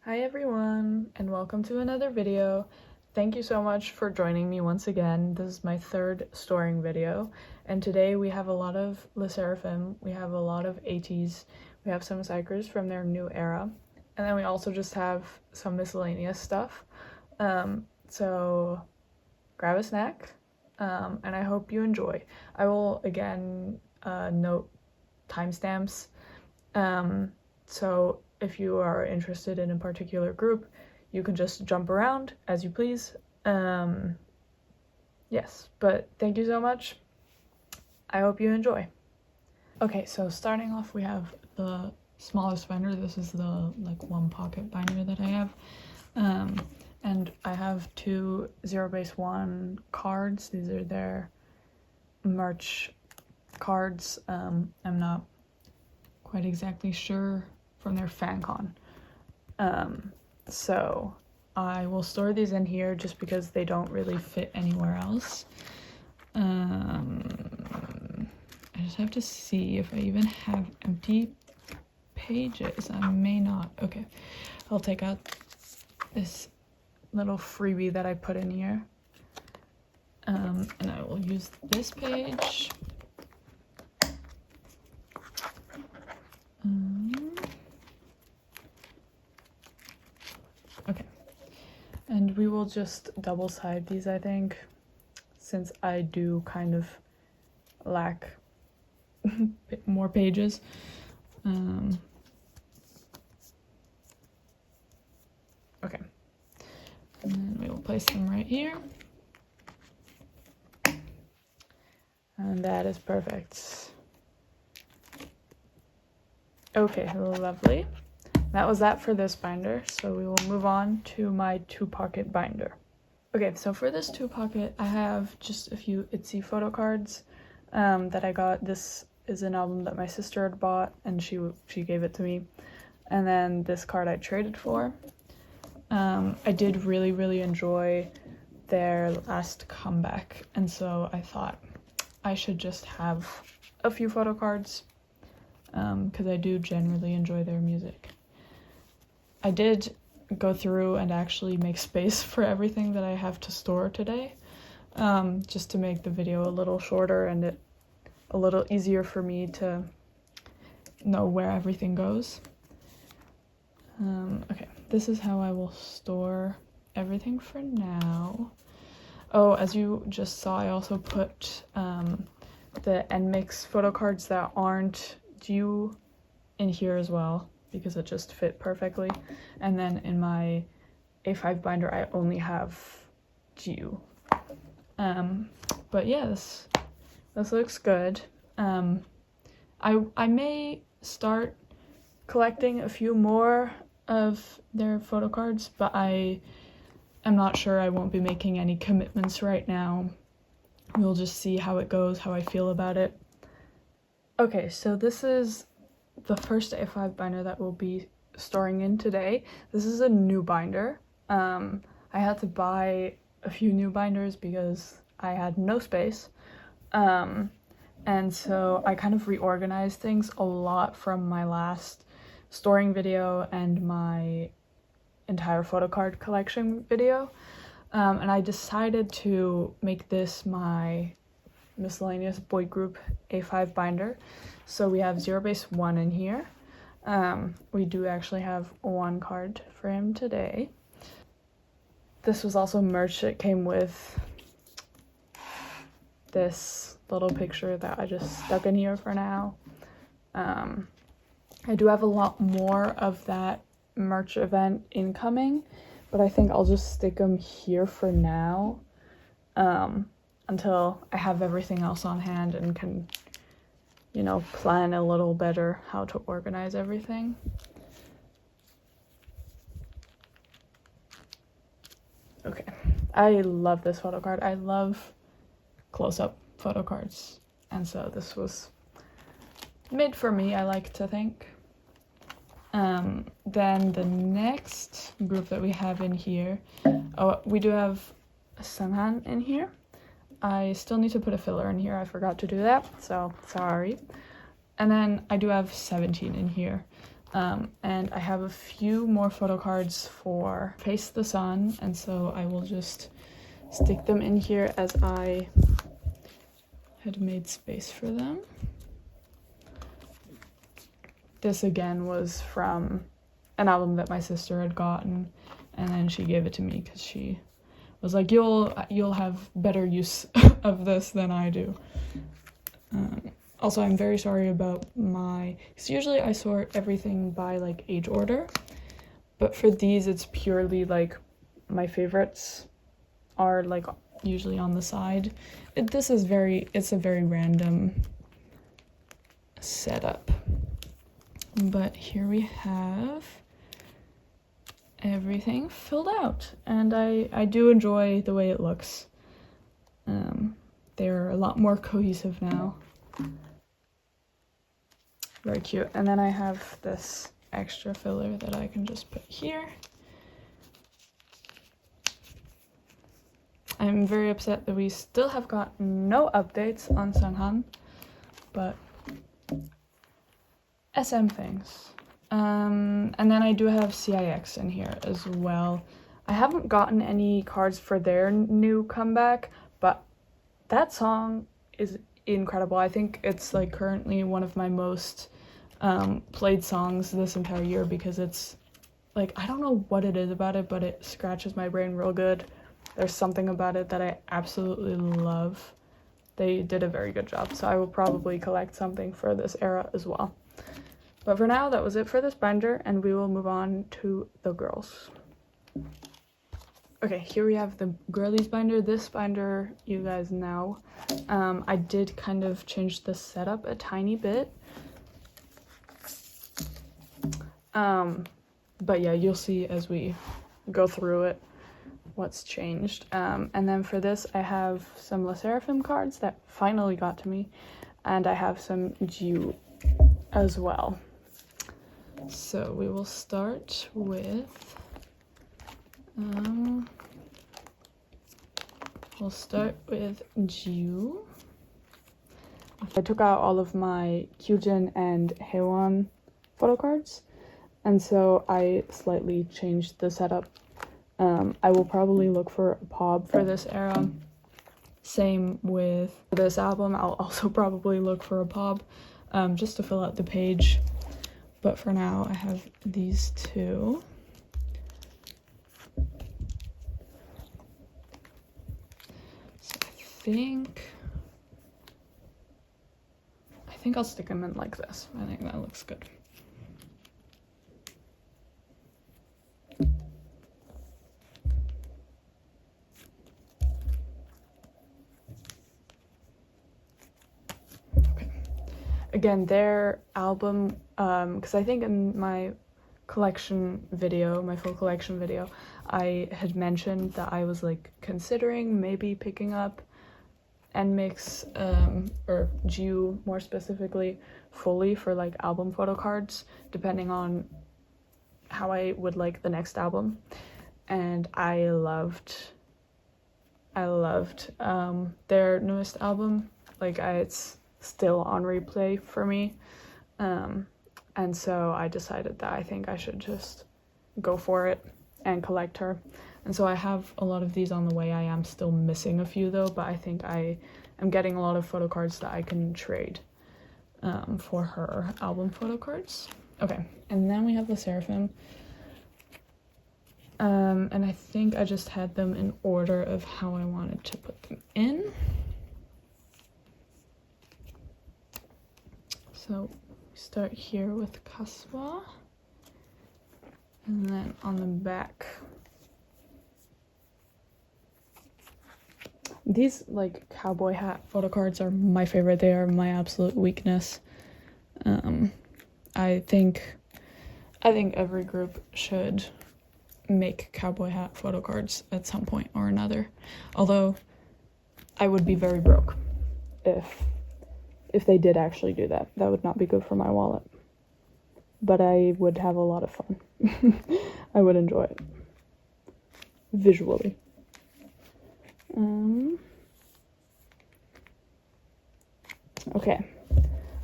Hi everyone, and welcome to another video. Thank you so much for joining me once again. This is my third storing video, and today we have a lot of sserafim, we have a lot of ateez, we have some xikers from their new era, and then we also just have some miscellaneous stuff. So grab a snack, and I hope you enjoy. I will again note timestamps, so if you are interested in a particular group, you can just jump around as you please. Yes, but thank you so much. I hope you enjoy. Okay, so starting off, we have the smallest binder. This is the one pocket binder that I have. And I have two 0 base 1 cards. These are their merch cards. I'm not quite exactly sure, from their fan con. So I will store these in here just because they don't really fit anywhere else. I just have to see if I even have empty pages. I may not. Okay, I'll take out this little freebie that I put in here, and I will use this page. Okay, and we will just double side these, I think, since I do kind of lack more pages. Okay, and then we will place them right here, and that is perfect. Okay, lovely. That was that for this binder, so we will move on to my 2-pocket binder. Okay, so for this 2-pocket, I have just a few itzy photocards that I got. This is an album that my sister had bought, and she gave it to me. And then this card I traded for. I did really enjoy their last comeback, and so I thought I should just have a few photocards because I do generally enjoy their music. I did go through and actually make space for everything that I have to store today, just to make the video a little shorter and it a little easier for me to know where everything goes. Okay, this is how I will store everything for now. Oh, as you just saw, I also put the nmixx photocards that aren't due in here as well, because it just fit perfectly. And then in my A5 binder, I only have due. But yeah, this looks good. I may start collecting a few more of their photocards, but I am not sure. I won't be making any commitments right now. We'll just see how it goes, how I feel about it. Okay, so this is the first A5 binder that we'll be storing in today. This is a new binder. I had to buy a few new binders because I had no space. And so I kind of reorganized things a lot from my last storing video and my entire photocard collection video. And I decided to make this my miscellaneous boy group A5 binder. So we have 0 base 1 in here. We do actually have one card for him today. This was also merch. It came with this little picture that I just stuck in here for now. I do have a lot more of that merch event incoming, but I think I'll just stick them here for now, until I have everything else on hand and can, you know, plan a little better how to organize everything. Okay, I love this photo card. I love close-up photo cards, and so this was made for me, I like to think. Then the next group that we have in here, we do have a Samhan in here. I still need to put a filler in here. I forgot to do that, so sorry. And then I do have 17 in here. And I have a few more photo cards for Face the Sun, and so I will just stick them in here as I had made space for them. This again was from an album that my sister had gotten, and then she gave it to me because she was like, you'll have better use of this than I do. Also, I'm very sorry about because usually I sort everything by like age order, but for these it's purely like my favorites are like usually on the side. It's a very random setup. But here we have everything filled out, and I do enjoy the way it looks. They're a lot more cohesive now. Very cute. And then I have this extra filler that I can just put here. I'm very upset that we still have got no updates on Sunhan, but SM things. And then I do have CIX in here as well. I haven't gotten any cards for their new comeback, but that song is incredible. I think it's like currently one of my most played songs this entire year, because it's like, I don't know what it is about it, but it scratches my brain real good. There's something about it that I absolutely love. They did a very good job, so I will probably collect something for this era as well. But for now, that was it for this binder, and we will move on to the girls. Okay, here we have the girlies binder. This binder, you guys know, I did kind of change the setup a tiny bit. But yeah, you'll see as we go through it what's changed. And then for this, I have some sserafim cards that finally got to me, and I have some Jew as well. So we will start with Jew. I took out all of my Kyujin and Haewon photo cards, and so I slightly changed the setup. I will probably look for a POB for this era. Same with this album, I'll also probably look for a POB just to fill out the page. But for now, I have these two. So I think I'll stick them in like this. I think that looks good. Okay. Again, their album, because I think in my collection video, my full collection video, I had mentioned that I was like considering maybe picking up nmixx, or Jew more specifically, fully for like album photo cards, depending on how I would like the next album. And I loved their newest album. Like, it's still on replay for me. And so I decided that I think I should just go for it and collect her. And so I have a lot of these on the way. I am still missing a few though, but I think I am getting a lot of photo cards that I can trade for her album photo cards. Okay, and then we have the sserafim. And I think I just had them in order of how I wanted to put them in. So we start here with Kaswa, and then on the back, these like cowboy hat photo cards are my favorite. They are my absolute weakness. I think every group should make cowboy hat photo cards at some point or another, although I would be very broke if they did actually do that. That would not be good for my wallet, but I would have a lot of fun. I would enjoy it visually. Okay,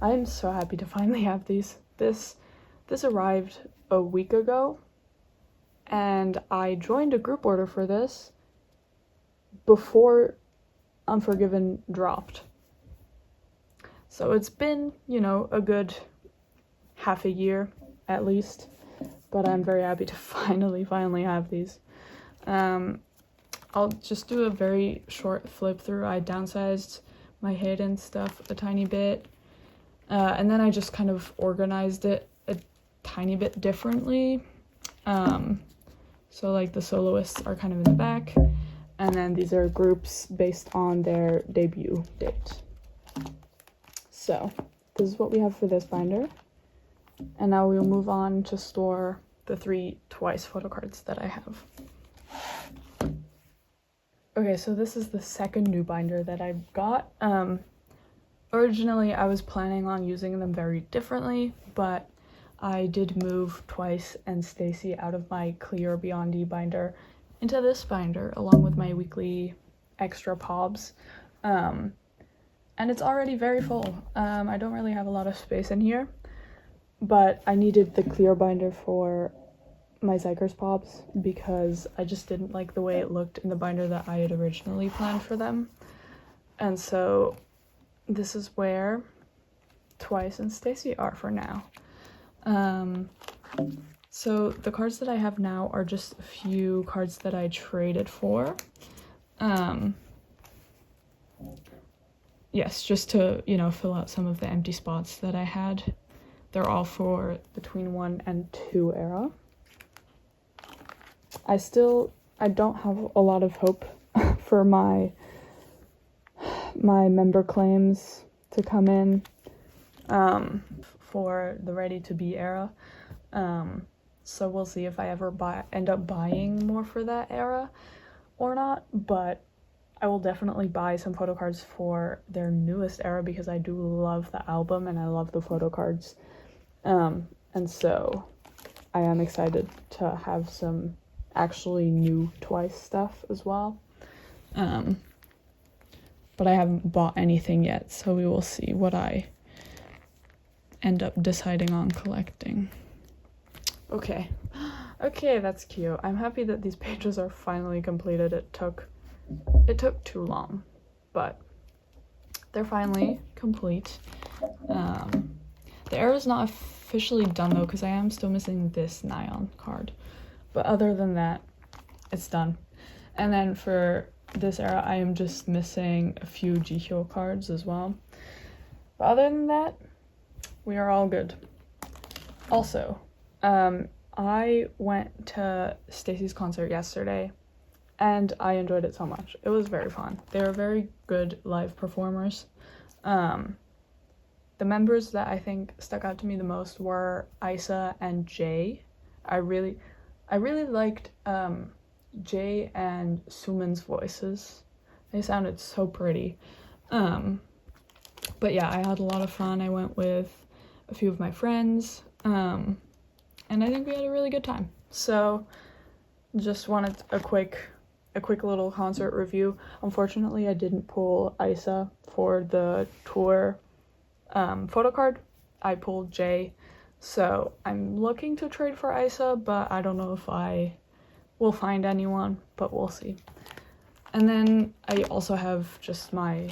I'm so happy to finally have these. This this arrived a week ago, and I joined a group order for this before Unforgiven dropped. So it's been, you know, a good half a year at least, but I'm very happy to finally have these. I'll just do a very short flip through. I downsized my hidden stuff a tiny bit, and then I just kind of organized it a tiny bit differently. So like the soloists are kind of in the back, and then these are groups based on their debut date. So this is what we have for this binder, and now we'll move on to store the 3 twice photocards that I have. Okay, so this is the second new binder that I got. Originally I was planning on using them very differently, but I did move Twice and Stacy out of my clear Beyond binder into this binder along with my weekly extra pobs. And it's already very full. I don't really have a lot of space in here, but I needed the clear binder for my xikers pobs because I just didn't like the way it looked in the binder that I had originally planned for them. And so this is where Twice and Stacy are for now. So the cards that I have now are just a few cards that I traded for. Yes, just to, you know, fill out some of the empty spots that I had. They're all for between 1 and 2 era. I don't have a lot of hope for my member claims to come in for the ready to be era. So we'll see if I ever end up buying more for that era or not, but I will definitely buy some photo cards for their newest era because I do love the album and I love the photo cards. And so I am excited to have some actually new Twice stuff as well. But I haven't bought anything yet, so we will see what I end up deciding on collecting. Okay, that's cute. I'm happy that these pages are finally completed. It took too long, but they're finally complete. The era is not officially done though, because I am still missing this Nyan card, but other than that, it's done. And then for this era, I am just missing a few Jihyo cards as well. But other than that, we are all good. Also, I went to Stacy's concert yesterday, and I enjoyed it so much. It was very fun. They were very good live performers. The members that I think stuck out to me the most were Isa and Jay. I really liked Jay and Suman's voices. They sounded so pretty. But yeah, I had a lot of fun. I went with a few of my friends, and I think we had a really good time. So just wanted a quick little concert review. Unfortunately, I didn't pull Isa for the tour photo card. I pulled Jay, so I'm looking to trade for Isa, but I don't know if I will find anyone, but we'll see. And then I also have just my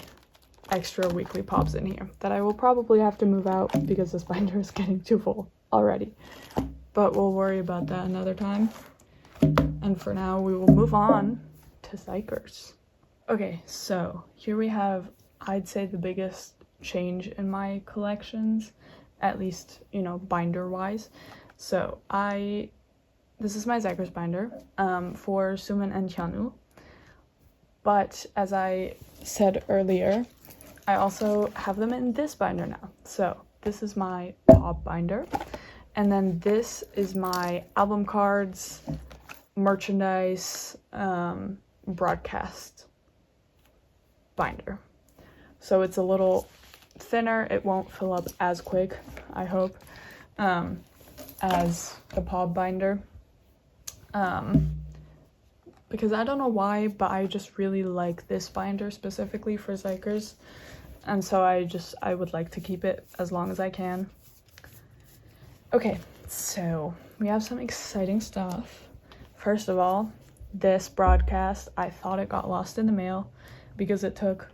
extra weekly pops in here that I will probably have to move out because this binder is getting too full already, but we'll worry about that another time. And for now, we will move on to xikers. Okay, so here we have, I'd say, the biggest change in my collections, at least, you know, binder wise. So this is my xikers binder for Suman and Hyunwoo, but as I said earlier, I also have them in this binder now. So this is my pop binder, and then this is my album cards, merchandise, broadcast binder. So it's a little thinner. It won't fill up as quick, I hope, as the pop binder. Because I don't know why, but I just really like this binder specifically for xikers, and so I would like to keep it as long as I can. Okay, So we have some exciting stuff. First of all, this broadcast, I thought it got lost in the mail because it took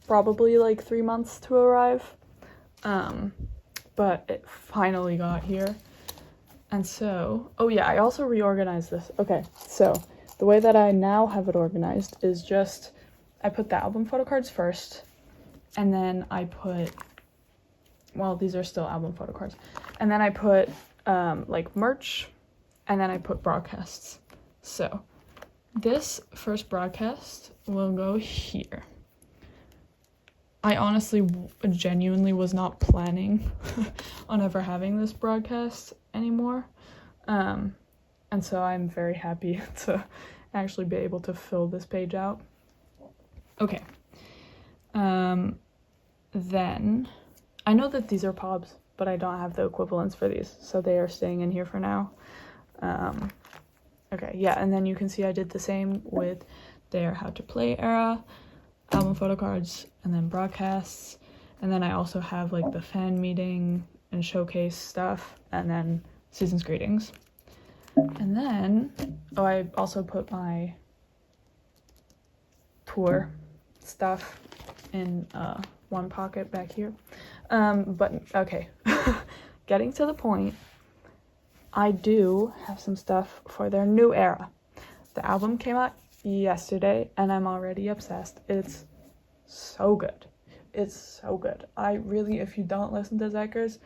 probably like 3 months to arrive. But it finally got here. And so, oh yeah, I also reorganized this. Okay, so the way that I now have it organized is just, I put the album photo cards first, and then I put, well, these are still album photo cards, and then I put like merch, and then I put broadcasts. So this first broadcast will go here. I honestly genuinely was not planning on ever having this broadcast anymore, and so I'm very happy to actually be able to fill this page out. Okay, then I know that these are pobs, but I don't have the equivalents for these, so they are staying in here for now. Okay, yeah, and then you can see I did the same with their how to play era, album photo cards, and then broadcasts, and then I also have like the fan meeting and showcase stuff, and then season's greetings. And then, oh, I also put my tour stuff in one pocket back here. But okay, getting to the point, I do have some stuff for their new era. The album came out yesterday and I'm already obsessed. It's so good. It's so good. I really, if you don't listen to xikers,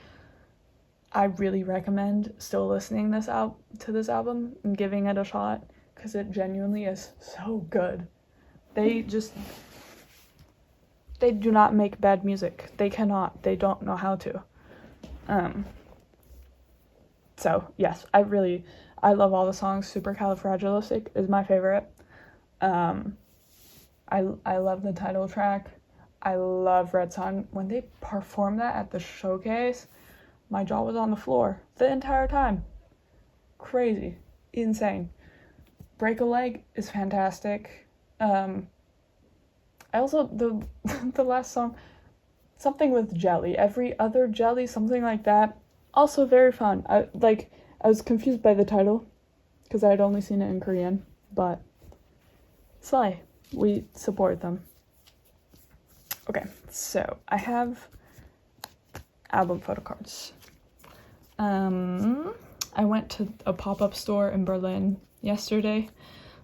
I really recommend still listening to this album and giving it a shot, because it genuinely is so good. They do not make bad music. They cannot. They don't know how to. So yes, I love all the songs. Supercalifragilistic is my favorite. I love the title track. I love Red Sun. When they performed that at the showcase, my jaw was on the floor the entire time. Crazy. Insane. Break a Leg is fantastic. I also, the last song, something with jelly. Every other jelly, something like that. Also very fun. I was confused by the title because I had only seen it in Korean, but slay. We support them. Okay, so I have album photo cards. I went to a pop-up store in Berlin yesterday,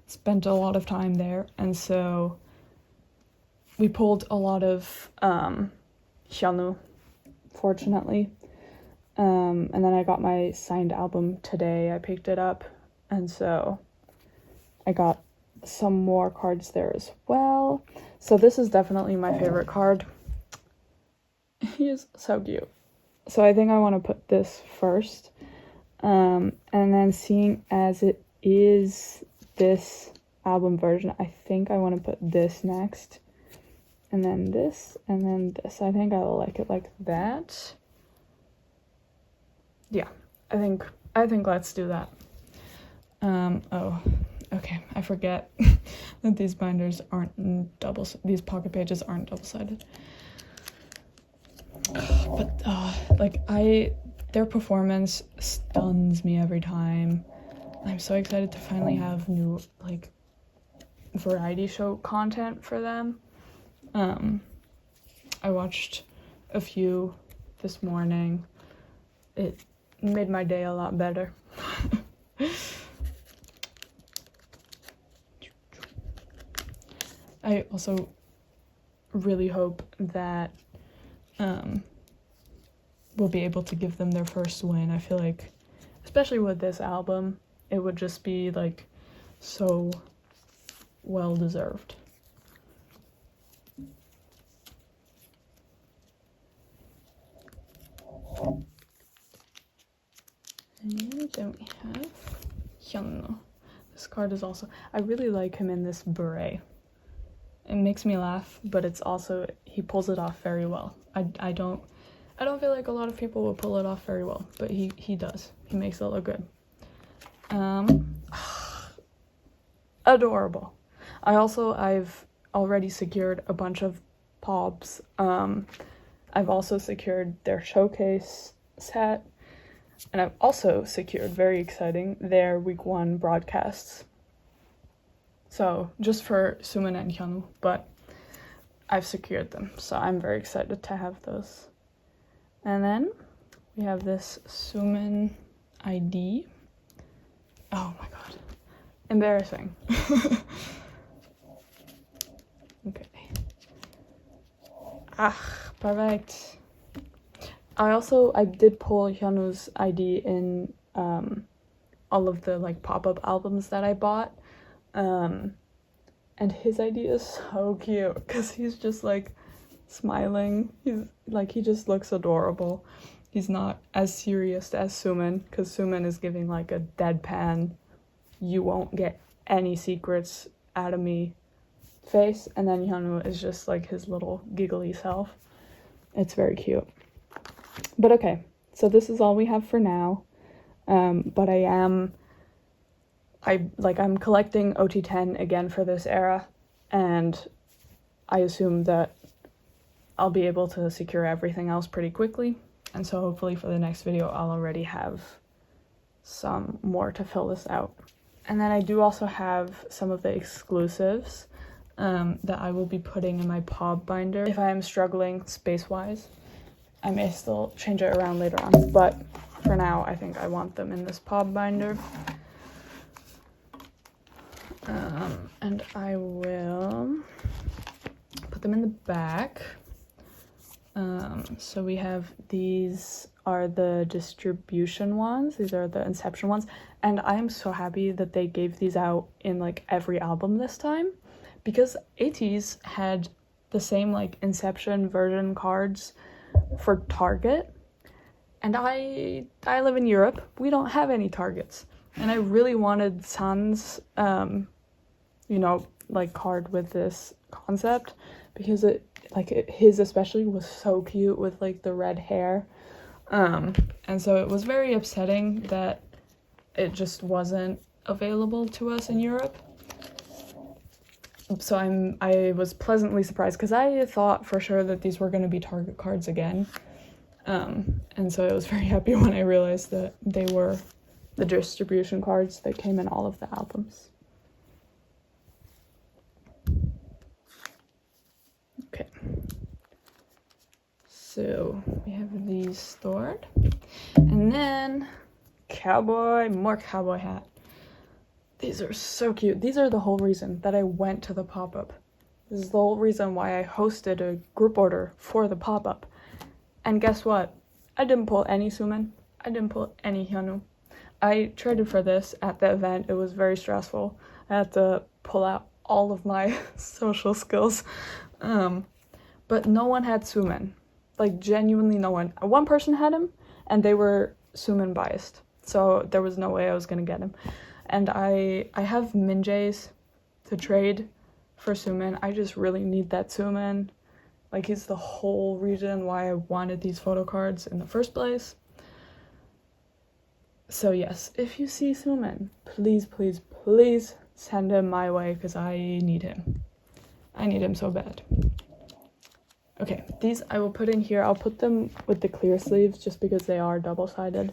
spent a lot of time there, and so we pulled a lot of Hyunwoo, fortunately. And then I got my signed album today. I picked it up, and so I got some more cards there as well. So this is definitely my favorite card. He is so cute. So I think I want to put this first. And then seeing as it is this album version, I think I want to put this next. And then this, and then this. I think I will like it like that. Yeah, I think let's do that. Oh, okay, I forget that these binders aren't these pocket pages aren't double-sided. But their performance stuns me every time. I'm so excited to finally have new like variety show content for them. I watched a few this morning. It made my day a lot better. I also really hope that we'll be able to give them their first win. I feel like, especially with this album, it would just be like so well deserved. And then we have Hyunwoo. This card is also, I really like him in this beret. It makes me laugh, but it's also, he pulls it off very well. I don't feel like a lot of people will pull it off very well, but he does. He makes it look good. Adorable. I've already secured a bunch of pobs. I've also secured their showcase set. And I've also secured, very exciting, their week 1 broadcasts. So just for Sumin and Hyunwoo, but I've secured them, so I'm very excited to have those. And then we have this Sumin ID. Oh my god. Embarrassing. Okay. Perfect. I did pull Hyunwoo's ID in all of the like pop-up albums that I bought. And his ID is so cute because he's just like smiling. He just looks adorable. He's not as serious as Sumin, because Sumin is giving like a deadpan, you won't get any secrets out of me face, and then Hyunwoo is just like his little giggly self. It's very cute. But okay, so this is all we have for now. But I'm collecting OT10 again for this era, and I assume that I'll be able to secure everything else pretty quickly, and so hopefully for the next video I'll already have some more to fill this out. And then I do also have some of the exclusives that I will be putting in my POB binder. If I am struggling space-wise, I may still change it around later on, but for now I think I want them in this POB binder. And I will put them in the back. So we have, these are the distribution ones, these are the Inception ones, and I'm so happy that they gave these out in like every album this time, because ateez had the same like Inception version cards for Target, and I live in Europe, we don't have any Targets, and I really wanted Sun's like card with this concept, because his especially was so cute with like the red hair, and so it was very upsetting that it just wasn't available to us in Europe. So I was pleasantly surprised, because I thought for sure that these were going to be Target cards again, and so I was very happy when I realized that they were the distribution cards that came in all of the albums. Okay, so we have these stored, and then more cowboy hat. These are so cute. These are the whole reason that I went to the pop-up. This is the whole reason why I hosted a group order for the pop-up. And guess what? I didn't pull any Sumin. I didn't pull any Hyunwoo. I traded for this at the event. It was very stressful. I had to pull out all of my social skills. But no one had Sumin. Like, genuinely no one. One person had him, and they were Sumin biased. So there was no way I was gonna get him. And I have Minjae's to trade for Sumin. I just really need that Sumin. Like, he's the whole reason why I wanted these photo cards in the first place. So yes, if you see Sumin, please, please, please send him my way, because I need him. I need him so bad. Okay, these I will put in here. I'll put them with the clear sleeves just because they are double-sided.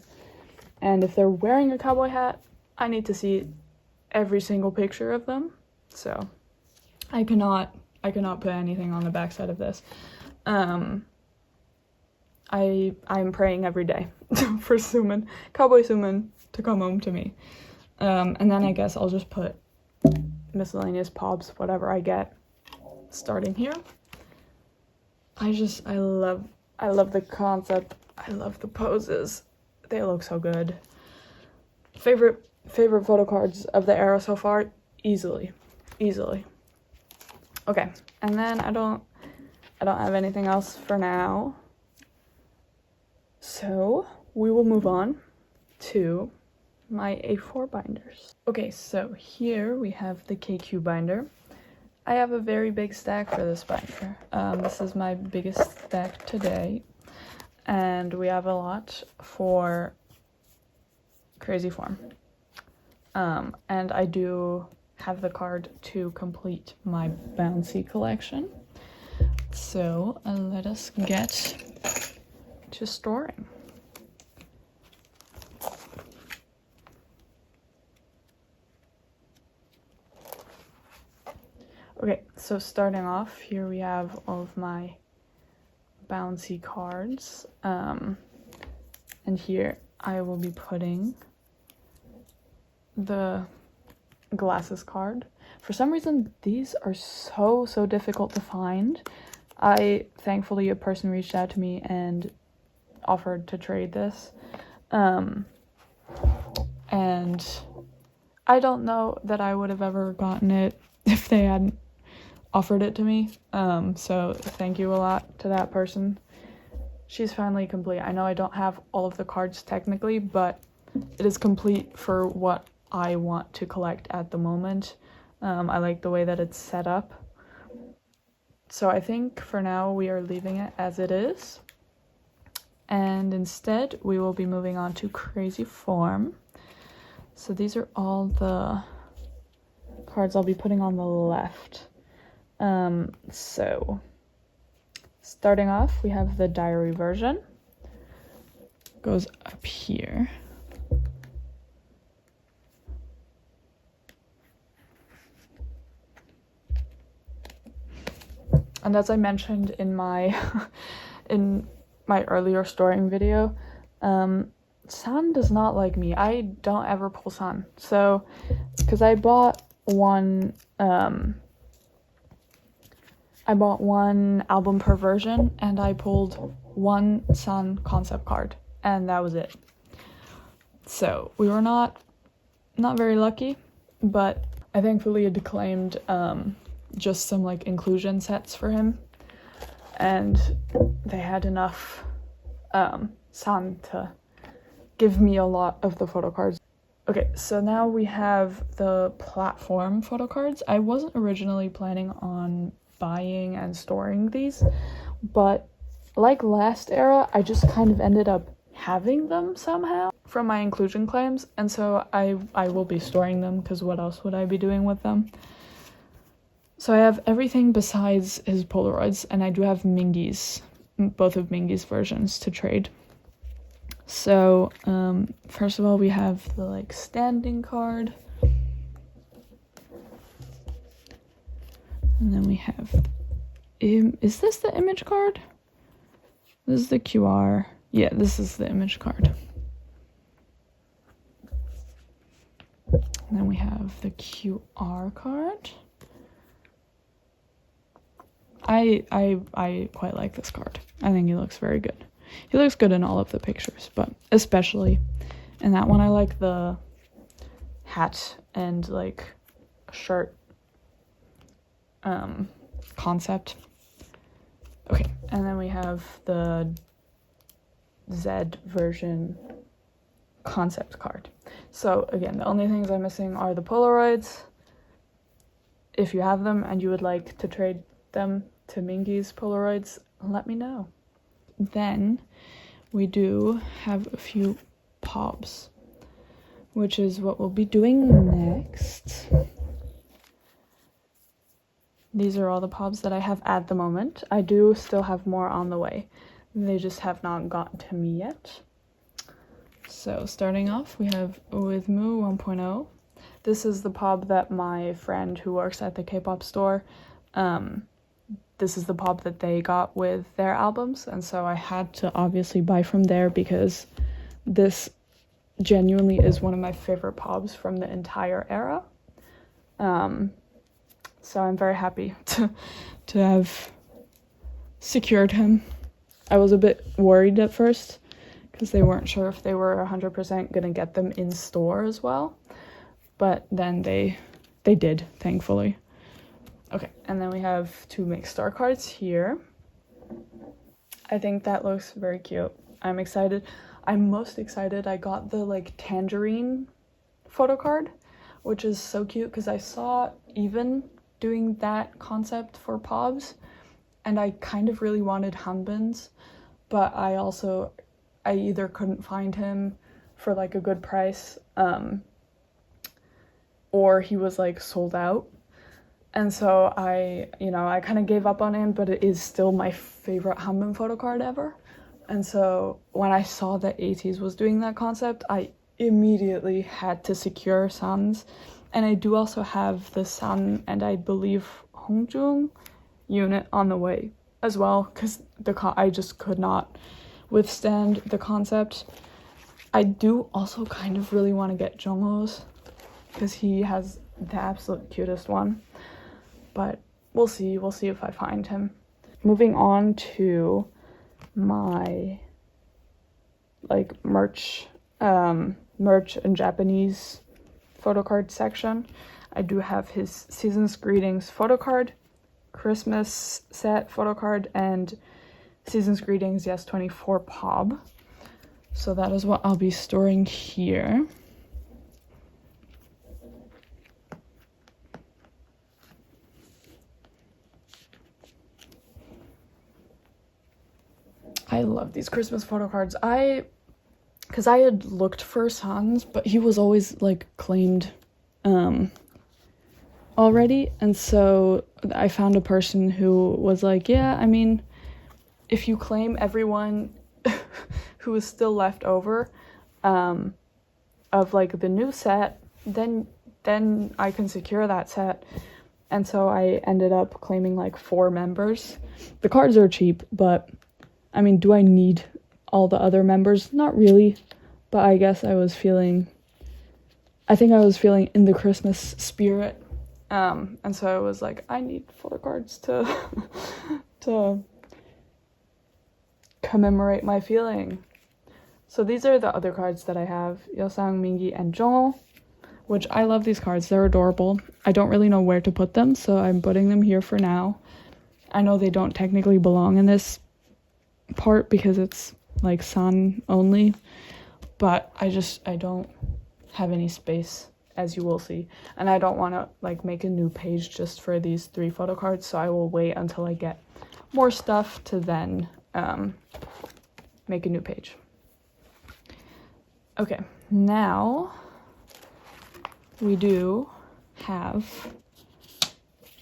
And if they're wearing a cowboy hat, I need to see every single picture of them. So I cannot put anything on the backside of this. I'm praying every day for Sumin, cowboy Sumin, to come home to me. And then I guess I'll just put miscellaneous pops, whatever I get, starting here. I love the concept. I love the poses. They look so good. Favorite photo cards of the era so far, easily. Okay, and then I don't have anything else for now, so we will move on to my A4 binders. Okay, so here we have the KQ binder. I have a very big stack for this binder. This is my biggest stack today, and we have a lot for Crazy Form. And I do have the card to complete my bouncy collection. So let us get to storing. Okay, so starting off, here we have all of my bouncy cards. And here I will be putting the glasses card. For some reason, these are so difficult to find. Thankfully, a person reached out to me and offered to trade this. And I don't know that I would have ever gotten it if they hadn't offered it to me. So thank you a lot to that person. She's finally complete. I know I don't have all of the cards technically, but it is complete for what I want to collect at the moment. I like the way that it's set up. So I think for now we are leaving it as it is. And instead we will be moving on to crazy form. So these are all the cards I'll be putting on the left. So starting off, we have the diary version. Goes up here. And as I mentioned in my earlier storing video, San does not like me. I don't ever pull San. So, because I bought one album per version, and I pulled one San concept card, and that was it. So we were not very lucky, but I thankfully had claimed just some like inclusion sets for him, and they had enough San to give me a lot of the photo cards. Okay, so now we have the platform photo cards. I wasn't originally planning on buying and storing these, but like last era, I just kind of ended up having them somehow from my inclusion claims, and so I will be storing them, because what else would I be doing with them? So I have everything besides his Polaroids, and I do have Mingy's, both of Mingy's versions to trade. So first of all, we have the like standing card, and then we have, is this the image card? This is the QR. Yeah, this is the image card. And then we have the QR card. I quite like this card. I think he looks very good. He looks good in all of the pictures, but especially in that one. I like the hat and like shirt concept. Okay, and then we have the Z version concept card. So again, the only things I'm missing are the Polaroids. If you have them and you would like to trade them to Mingy's Polaroids, let me know. Then we do have a few pobs, which is what we'll be doing next. These are all the pobs that I have at the moment. I do still have more on the way. They just have not gotten to me yet. So starting off, we have With Moo 1.0. This is the pob that my friend who works at the K-pop store, this is the pob that they got with their albums, and so I had to obviously buy from there because this genuinely is one of my favorite pobs from the entire era. So I'm very happy to have secured him. I was a bit worried at first because they weren't sure if they were 100% gonna get them in store as well, but then they did, thankfully. Okay, and then we have two mixed star cards here. I think that looks very cute. I'm excited. I'm most excited I got the like tangerine photo card, which is so cute because I saw Even doing that concept for pobs, and I kind of really wanted Hanbin's, but I either couldn't find him for like a good price, or he was like sold out. And so I kind of gave up on him, but it is still my favorite Hanbin photo card ever. And so when I saw that ateez was doing that concept, I immediately had to secure San's. And I do also have the San and I believe Hongjung unit on the way as well, because I just could not withstand the concept. I do also kind of really want to get Jongho's because he has the absolute cutest one, but we'll see if I find him. Moving on to my like merch and Japanese photocard section. I do have his Season's Greetings photocard, Christmas set photocard, and Season's Greetings Yes 24 Pob. So that is what I'll be storing here. I love these Christmas photo cards. Because I had looked for San's, but he was always like claimed already, and so I found a person who was like, yeah, I mean, if you claim everyone who is still left over of like the new set, then I can secure that set. And so I ended up claiming like 4 members. The cards are cheap, but I mean, do I need all the other members? Not really, but I guess I was feeling in the Christmas spirit, and so I was like, I need photocards to commemorate my feeling. So these are the other cards that I have, Yeosang, Mingi, and Jongho, which I love these cards. They're adorable. I don't really know where to put them, so I'm putting them here for now. I know they don't technically belong in this part because it's like San only, but I don't have any space, as you will see, and I don't want to like make a new page just for these 3 photo cards, so I will wait until I get more stuff to then make a new page. Okay, now we do have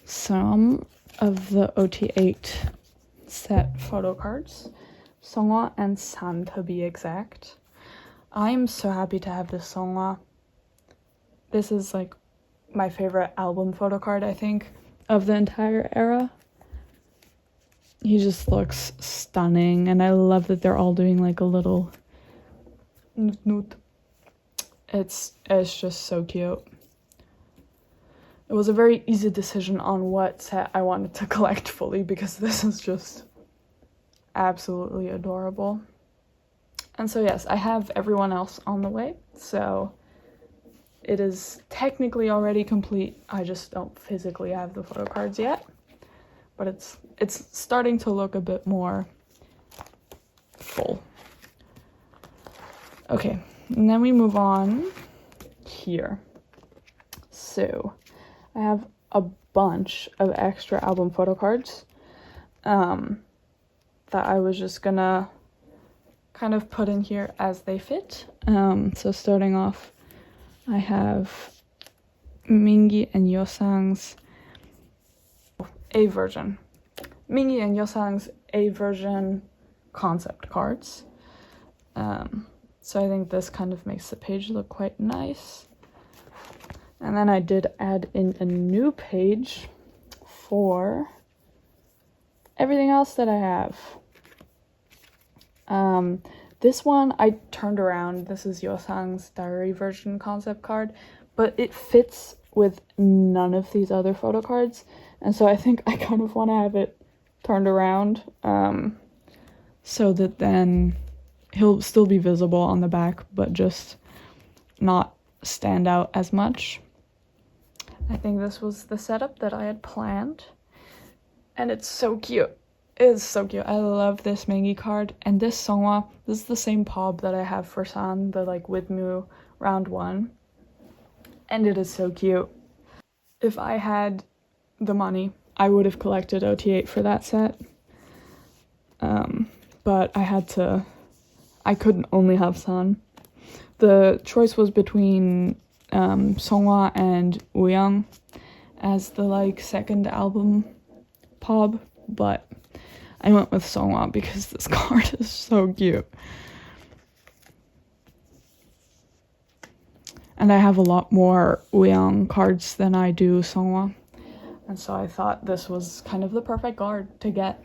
some of the OT8 set photo cards, Songhwa and San to be exact. I'm so happy to have this Songhwa. This is like my favorite album photo card, I think, of the entire era. He just looks stunning, and I love that they're all doing like a little nut. It's just so cute. It was a very easy decision on what set I wanted to collect fully, because this is just absolutely adorable. And so yes, I have everyone else on the way, so it is technically already complete. I just don't physically have the photo cards yet, but it's starting to look a bit more full. Okay, and then we move on here. So I have a bunch of extra album photo cards that I was just gonna kind of put in here as they fit. So starting off, I have Mingi and Yeosang's A version. Mingi and Yeosang's A version concept cards. So I think this kind of makes the page look quite nice. And then I did add in a new page for everything else that I have. This one I turned around. This is Yeosang's diary version concept card, but it fits with none of these other photo cards, and so I think I kind of want to have it turned around, so that then he'll still be visible on the back, but just not stand out as much. I think this was the setup that I had planned, and it's so cute. It's so cute. I love this Mangi card, and this Songhwa, this is the same pob that I have for San, the like with Mu round 1, and it is so cute. If I had the money, I would have collected OT8 for that set, but I couldn't only have San. The choice was between Songhwa and Wooyoung as the like second album pob, but I went with Songhwa because this card is so cute. And I have a lot more Wooyoung cards than I do Songhwa. and so I thought this was kind of the perfect card to get.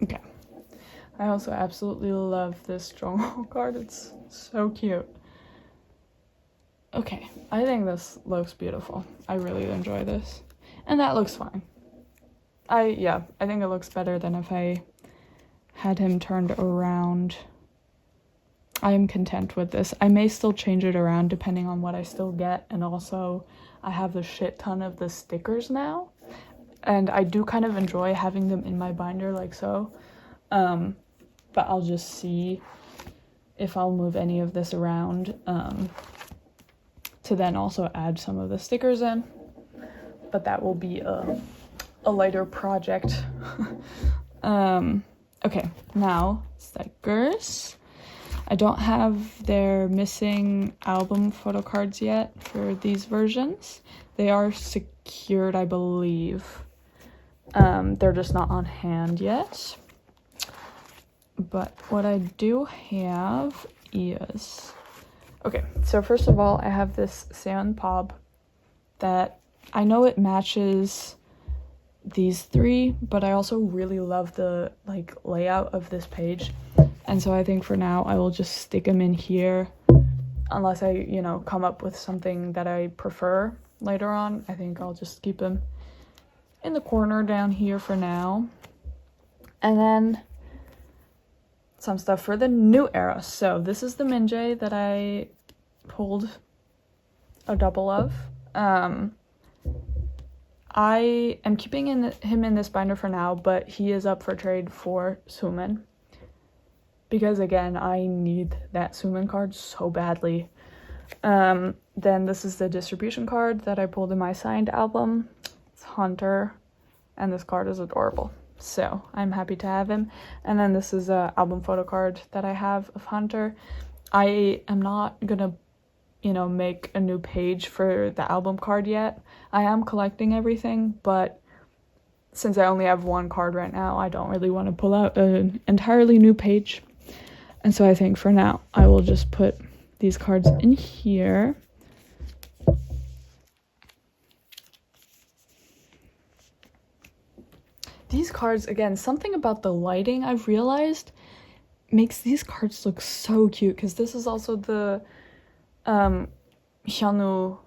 Okay. I also absolutely love this stronghold card. It's so cute. Okay, I think this looks beautiful. I really enjoy this. And that looks fine. I think it looks better than if I had him turned around. I am content with this. I may still change it around depending on what I still get, and also I have a shit ton of the stickers now, and I do kind of enjoy having them in my binder like so. But I'll just see if I'll move any of this around to then also add some of the stickers in, but that will be a lighter project. Okay, now xikers. I don't have their missing album photo cards yet for these versions. They are secured, I believe. They're just not on hand yet. But what I do have is... Okay, so first of all, I have this sand pop that I know it matches these three, but I also really love the layout of this page. And so I think for now I will just stick them in here unless I, come up with something that I prefer later on. I think I'll just keep them in the corner down here for now. And then some stuff for the new era. So this is the Minjay that I pulled a double of. I am keeping him in this binder for now, but he is up for trade for Sumin. Because again, I need that Sumin card so badly. Then this is the distribution card that I pulled in my signed album. It's Hunter, and this card is adorable. So I'm happy to have him. And then this is a album photo card that I have of Hunter. I am not gonna, make a new page for the album card yet. I am collecting everything, but since I only have one card right now, I don't really want to pull out an entirely new page. And so I think for now, I will just put these cards in here. These cards, again, something about the lighting I've realized makes these cards look so cute, because this is also the Hyunwoo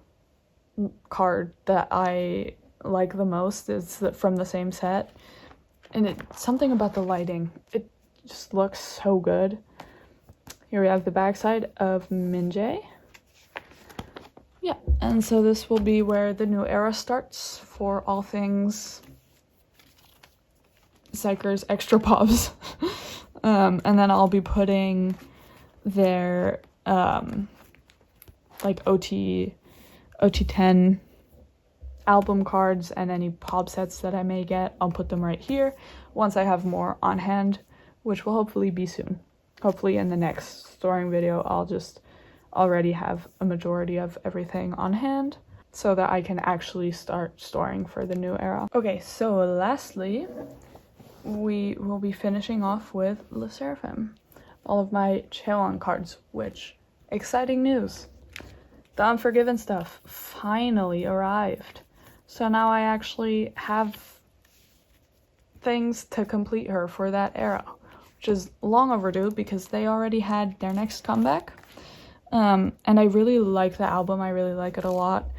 card that I like the most. It's from the same set, and something about the lighting, it just looks so good. Here we have the backside of Minjay. Yeah, and so this will be where the new era starts for all things xikers extra pops. And then I'll be putting their OT10 album cards and any pop sets that I may get. I'll put them right here once I have more on hand, which will hopefully be soon. Hopefully in the next storing video, I'll just already have a majority of everything on hand so that I can actually start storing for the new era. Okay, so lastly, we will be finishing off with the sserafim. All of my Cheon cards, which, exciting news. The Unforgiven stuff finally arrived. So now I actually have things to complete her for that era, which is long overdue because they already had their next comeback. And I really like the album. I really like it a lot.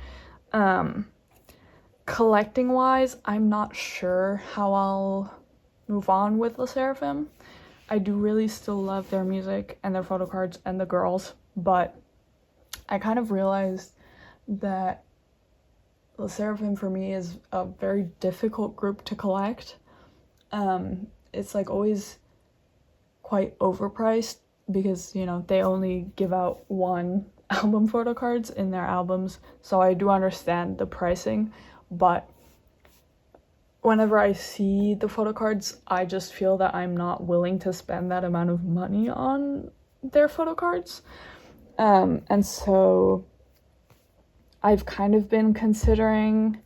Collecting wise, I'm not sure how I'll move on with the sserafim. I do really still love their music and their photo cards and the girls, but I kind of realized that the sserafim for me is a very difficult group to collect. It's always quite overpriced because, they only give out one album photo cards in their albums, so I do understand the pricing, but whenever I see the photo cards, I just feel that I'm not willing to spend that amount of money on their photo cards. And so I've kind of been considering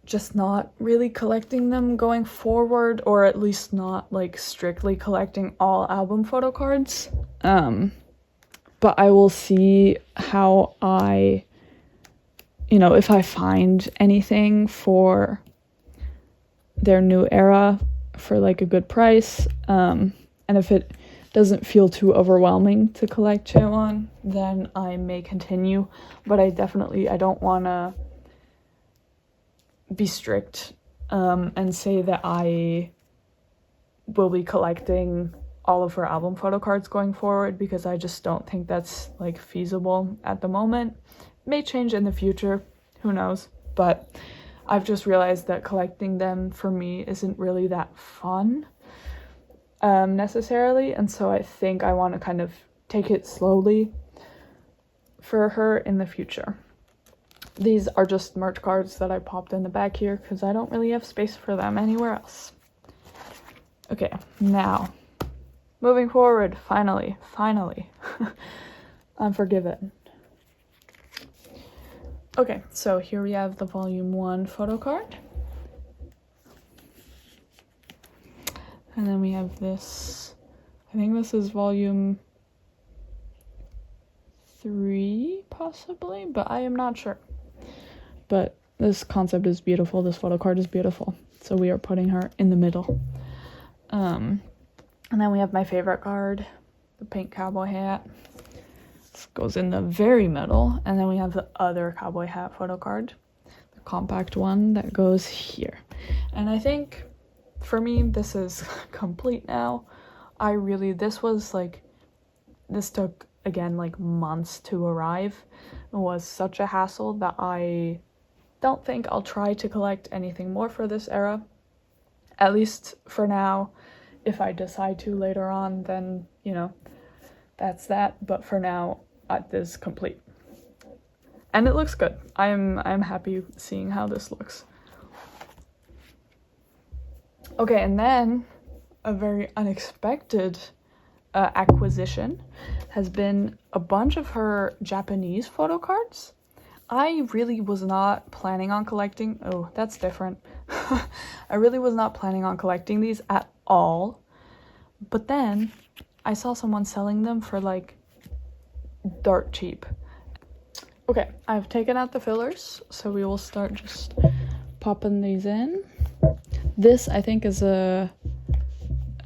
just not really collecting them going forward, or at least not like strictly collecting all album photo cards. But I will see how if I find anything for their new era for like a good price, and if it doesn't feel too overwhelming to collect Cheon, then I may continue. But I don't want to be strict and say that I will be collecting all of her album photo cards going forward, because I just don't think that's like feasible at the moment. It may change in the future, who knows, but I've just realized that collecting them for me isn't really that fun necessarily, and so I think I want to kind of take it slowly for her in the future. These are just merch cards that I popped in the back here because I don't really have space for them anywhere else. Okay, now moving forward, finally, Unforgiven. Okay, so here we have the volume 1 photo card. And then we have this, I think this is volume 3, possibly, but I am not sure. But this concept is beautiful, this photo card is beautiful. So we are putting her in the middle. And then we have my favorite card, the pink cowboy hat. This goes in the very middle. And then we have the other cowboy hat photo card, the compact one that goes here. And I think for me, this is complete now. This took, again, like months to arrive. It was such a hassle that I don't think I'll try to collect anything more for this era. At least for now. If I decide to later on, then, that's that. But for now, this is complete. And it looks good. I'm happy seeing how this looks. Okay, and then a very unexpected acquisition has been a bunch of her Japanese photo cards. I really was not planning on collecting... Oh, that's different. I really was not planning on collecting these at all. But then I saw someone selling them for like dirt cheap. Okay, I've taken out the fillers, so we will start just popping these in. This, I think, is the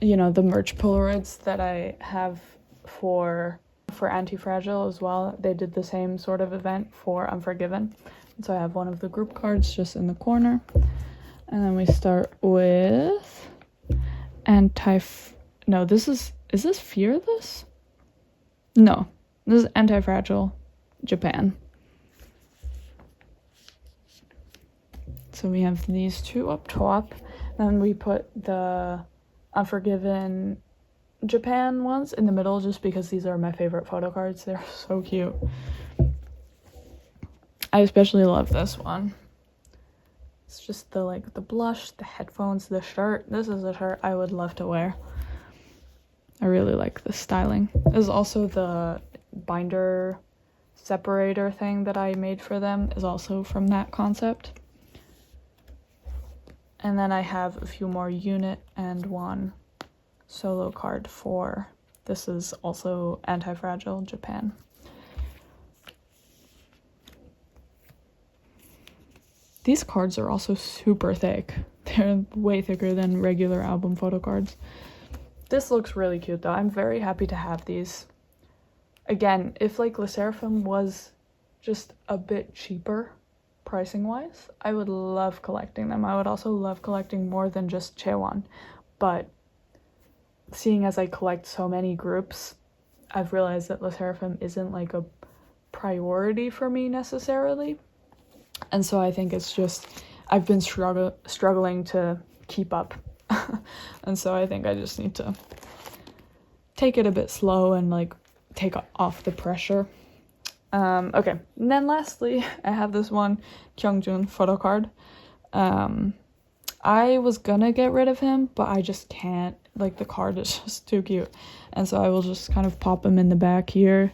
merch Polaroids that I have for Anti-Fragile as well. They did the same sort of event for Unforgiven. So I have one of the group cards just in the corner. And then we start with is this Fearless? No, this is Anti-Fragile Japan. So we have these two up top. Then we put the Unforgiven Japan ones in the middle just because these are my favorite photo cards. They're so cute. I especially love this one. It's just the blush, the headphones, the shirt. This is a shirt I would love to wear. I really like the styling. This is also the binder separator thing that I made for them is also from that concept. And then I have a few more unit and one solo card for, this is also Anti-Fragile Japan. These cards are also super thick. They're way thicker than regular album photo cards. This looks really cute though. I'm very happy to have these. Again, if like Le Sserafim was just a bit cheaper pricing wise, I would love collecting them. I would also love collecting more than just Cheon. But seeing as I collect so many groups, I've realized that Le Sserafim isn't like a priority for me necessarily. And so I think it's just, I've been struggling to keep up. And so I think I just need to take it a bit slow and like take off the pressure. Okay, and then lastly, I have this one Kyungjun photo card. I was gonna get rid of him, but I just can't. Like, the card is just too cute. And so I will just kind of pop him in the back here.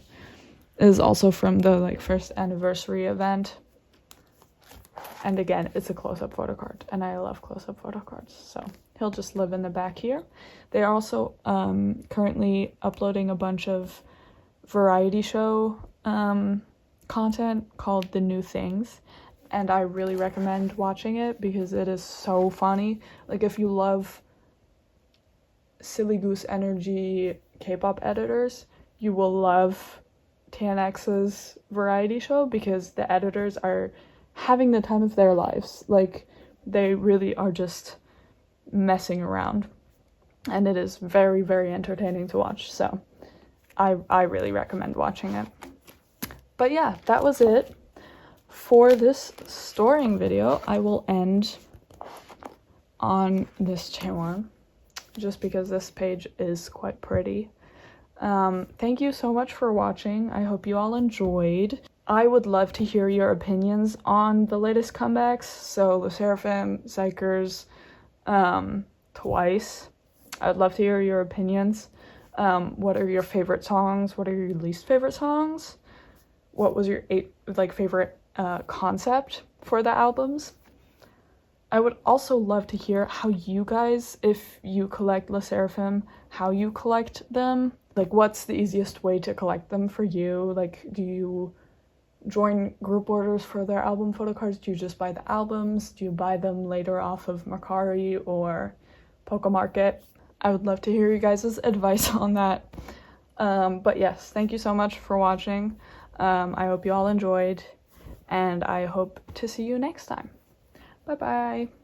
It is also from the, like, first anniversary event. And again, it's a close-up photo card, and I love close-up photo cards, so he'll just live in the back here. They are also currently uploading a bunch of variety show content called The New Things, and I really recommend watching it because it is so funny. Like, if you love silly goose energy K-pop editors, you will love nmixx's variety show because the editors are having the time of their lives. Like, they really are just messing around, and it is very, very entertaining to watch, so I really recommend watching it. But yeah, that was it for this storing video. I will end on this one just because this page is quite pretty. Thank you so much for watching. I hope you all enjoyed. I would love to hear your opinions on the latest comebacks. So the Seraphim, Xikers, Twice. I would love to hear your opinions. What are your favorite songs? What are your least favorite songs? What was your favorite concept for the albums? I would also love to hear how you guys, if you collect Le Sserafim, how you collect them. Like, what's the easiest way to collect them for you? Like, do you join group orders for their album photo cards? Do you just buy the albums? Do you buy them later off of Mercari or Pokemarket? I would love to hear you guys' advice on that. But yes, thank you so much for watching. I hope you all enjoyed, and I hope to see you next time. Bye bye.